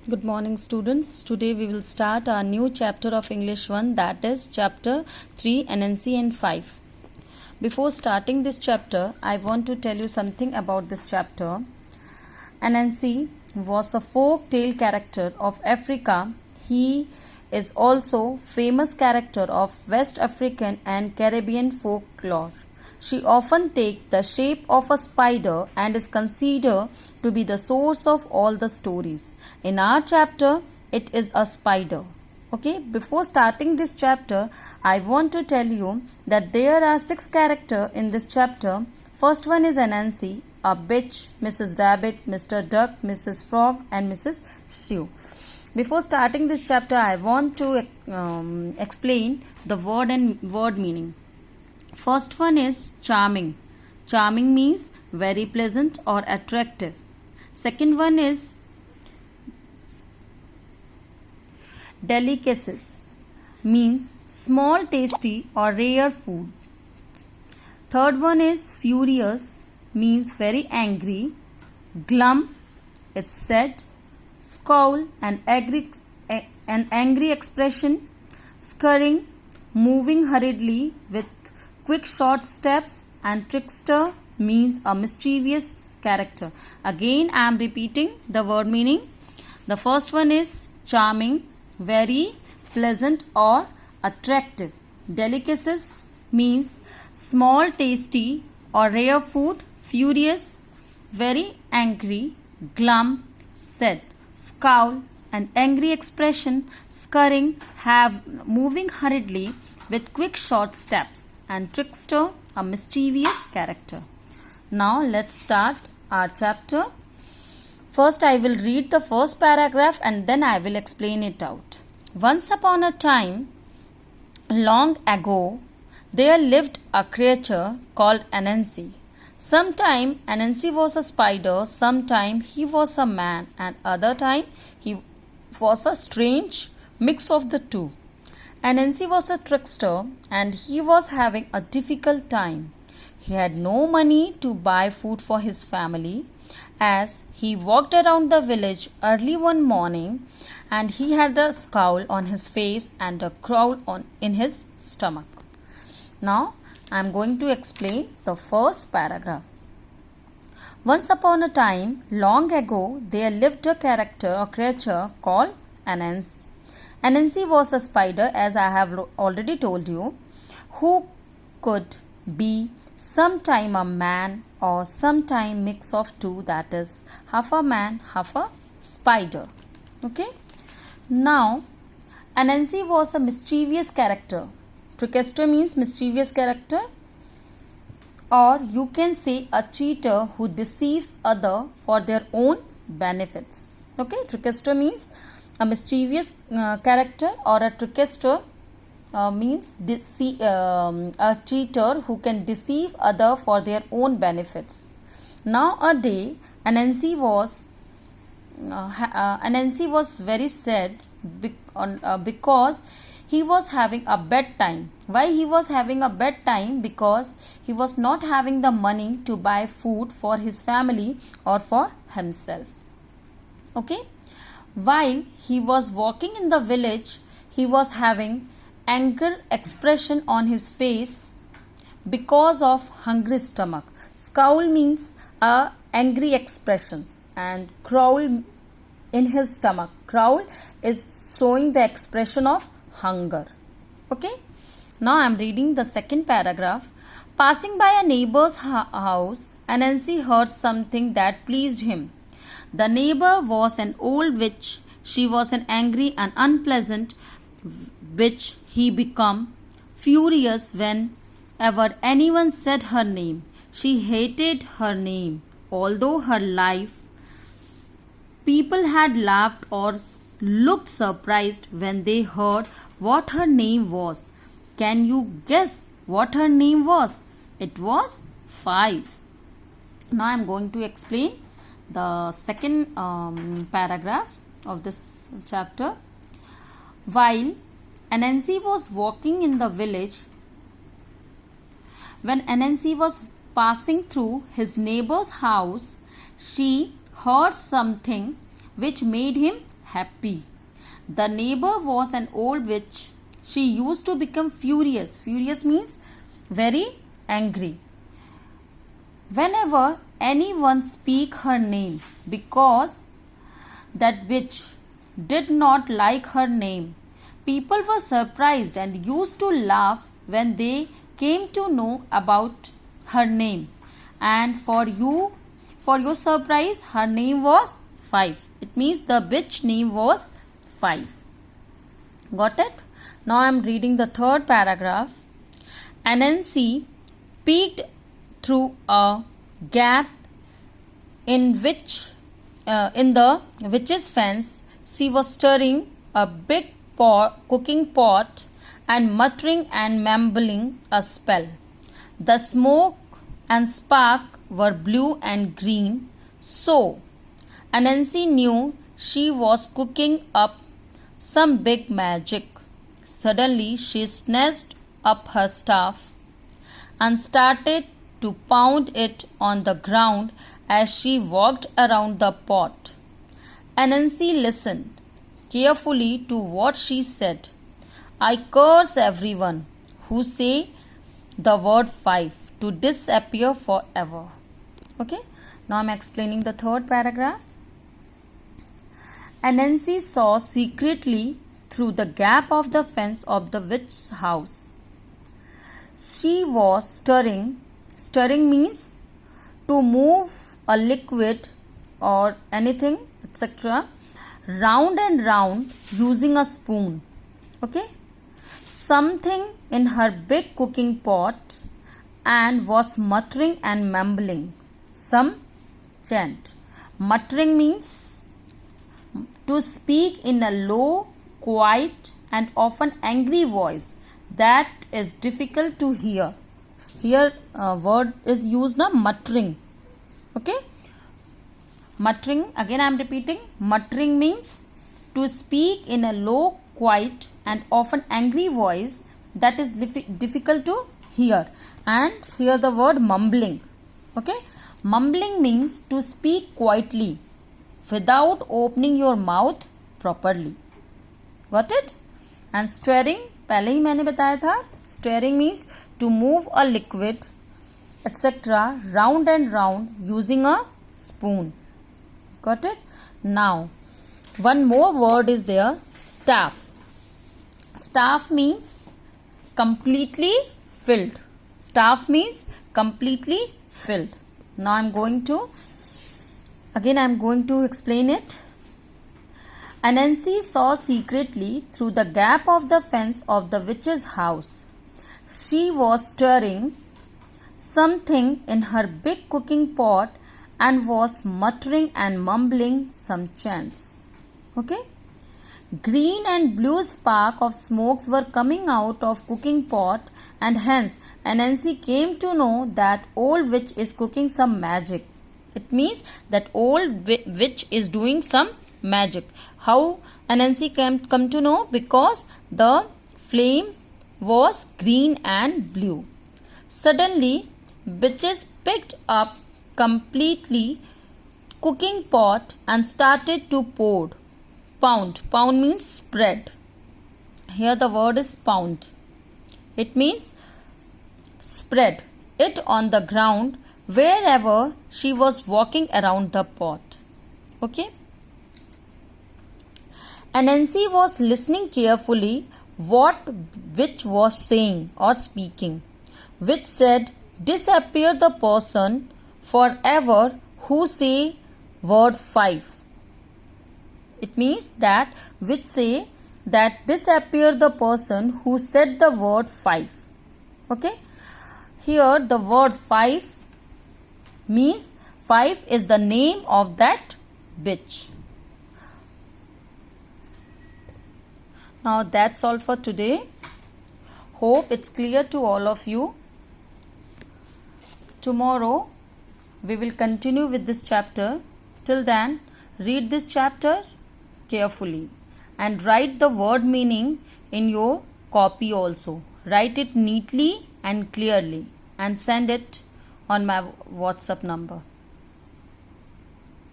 Good morning, students. Today we will start our new chapter of English 1, that is chapter 3, NNC and 5. Before starting this chapter, I want to tell you something about this chapter. Anansi was a folk tale character of Africa. He is also famous character of West African and Caribbean folklore. She often takes the shape of a spider and is considered to be the source of all the stories. In our chapter, it is a spider. Okay, before starting this chapter, I want to tell you that there are 6 characters in this chapter. First one is Anansi, a bitch, Mrs. Rabbit, Mr. Duck, Mrs. Frog, and Mrs. Shoe. Before starting this chapter, I want to explain the word and word meaning. First one is charming. Charming means very pleasant or attractive. Second one is delicacies, means small, tasty or rare food. Third one is furious, means very angry. Glum, it's sad. Scowl, an angry expression. Scurrying, moving hurriedly with quick short steps. And trickster means a mischievous character. Again I am repeating the word meaning. The first one is charming, very pleasant or attractive. Delicacies means small, tasty or rare food. Furious, very angry. Glum, sad. Scowl, an angry expression. Scurrying, moving hurriedly with quick short steps. And trickster, a mischievous character. Now let's start our chapter. First I will read the first paragraph and then I will explain it out. Once upon a time, long ago, there lived a creature called Anansi. Sometime Anansi was a spider, sometime he was a man, and other time he was a strange mix of the two. Anansi was a trickster and he was having a difficult time. He had no money to buy food for his family. As he walked around the village early one morning, and he had a scowl on his face and a growl in his stomach. Now I am going to explain the first paragraph. Once upon a time, long ago, there lived a creature called Anansi. Anansi was a spider, as I have already told you, who could be sometime a man or sometime mix of two, that is half a man, half a spider. Okay. Now, Anansi was a mischievous character. Trickster means mischievous character, or you can say a cheater who deceives other for their own benefits. Okay. Trickster means a mischievous character, or a trickster means a cheater who can deceive other for their own benefits. Nowadays, Anansi was very sad because he was having a bad time. Why he was having a bad time? Because he was not having the money to buy food for his family or for himself. Okay. While he was walking in the village, he was having anger expression on his face because of hungry stomach. Scowl means angry expressions, and growl in his stomach. Growl is showing the expression of hunger. Okay. Now I am reading the second paragraph. Passing by a neighbor's house, Anansi heard something that pleased him. The neighbor was an old witch. She was an angry and unpleasant witch. He became furious whenever anyone said her name. She hated her name. Although her life, people had laughed or looked surprised when they heard what her name was. Can you guess what her name was? It was 5. Now I am going to explain the second paragraph of this chapter. While Anansi was walking in the village, when Anansi was passing through his neighbor's house, she heard something which made him happy. The neighbor was an old witch. She used to become furious. Furious means very angry whenever anyone speak her name, because that witch did not like her name. People were surprised and used to laugh when they came to know about her name. And for your surprise, her name was Five. It means the witch name was Five. Got it? Now I am reading the third paragraph. Anansi peeked through a gap in the witch's fence. She was stirring a big cooking pot and muttering and mumbling a spell. The smoke and spark were blue and green, so Anansi knew she was cooking up some big magic. Suddenly she snatched up her staff and started to pound it on the ground as she walked around the pot. Anansi listened carefully to what she said. I curse everyone who say the word five to disappear forever. Okay, now I'm explaining the third paragraph. Anansi saw secretly through the gap of the fence of the witch's house. She was stirring. Stirring means to move a liquid or anything, etc., round and round using a spoon. Okay, something in her big cooking pot, and was muttering and mumbling some chant. Muttering means to speak in a low, quiet, and often angry voice that is difficult to hear. Here word is used na muttering. Okay, muttering, again I am repeating, muttering means to speak in a low, quiet, and often angry voice that is difficult to hear. And here the word mumbling. Okay, mumbling means to speak quietly without opening your mouth properly. Got it? And stirring, पहले ही मैंने बताया था, stirring means to move a liquid etc. round and round using a spoon. Got it? Now one more word is there, staff. Staff means completely filled. Staff means completely filled. Now I am going to explain it. Anansi saw secretly through the gap of the fence of the witch's house. She was stirring something in her big cooking pot and was muttering and mumbling some chants. Okay? Green and blue spark of smokes were coming out of cooking pot, and hence Anansi came to know that old witch is cooking some magic. It means that old witch is doing some magic. How Anansi come to know? Because the flame was green and blue. Suddenly, witches picked up completely cooking pot and started to pound. Pound means spread. Here the word is pound. It means spread it on the ground wherever she was walking around the pot. Okay? Anansi was listening carefully what witch was saying or speaking. Witch said, disappear the person forever who say word five. It means that witch say that disappear the person who said the word five. Okay? Here the word five means five is the name of that witch. Now that's all for today. Hope it's clear to all of you. Tomorrow we will continue with this chapter. Till then, read this chapter carefully and write the word meaning in your copy also. Write it neatly and clearly and send it on my WhatsApp number.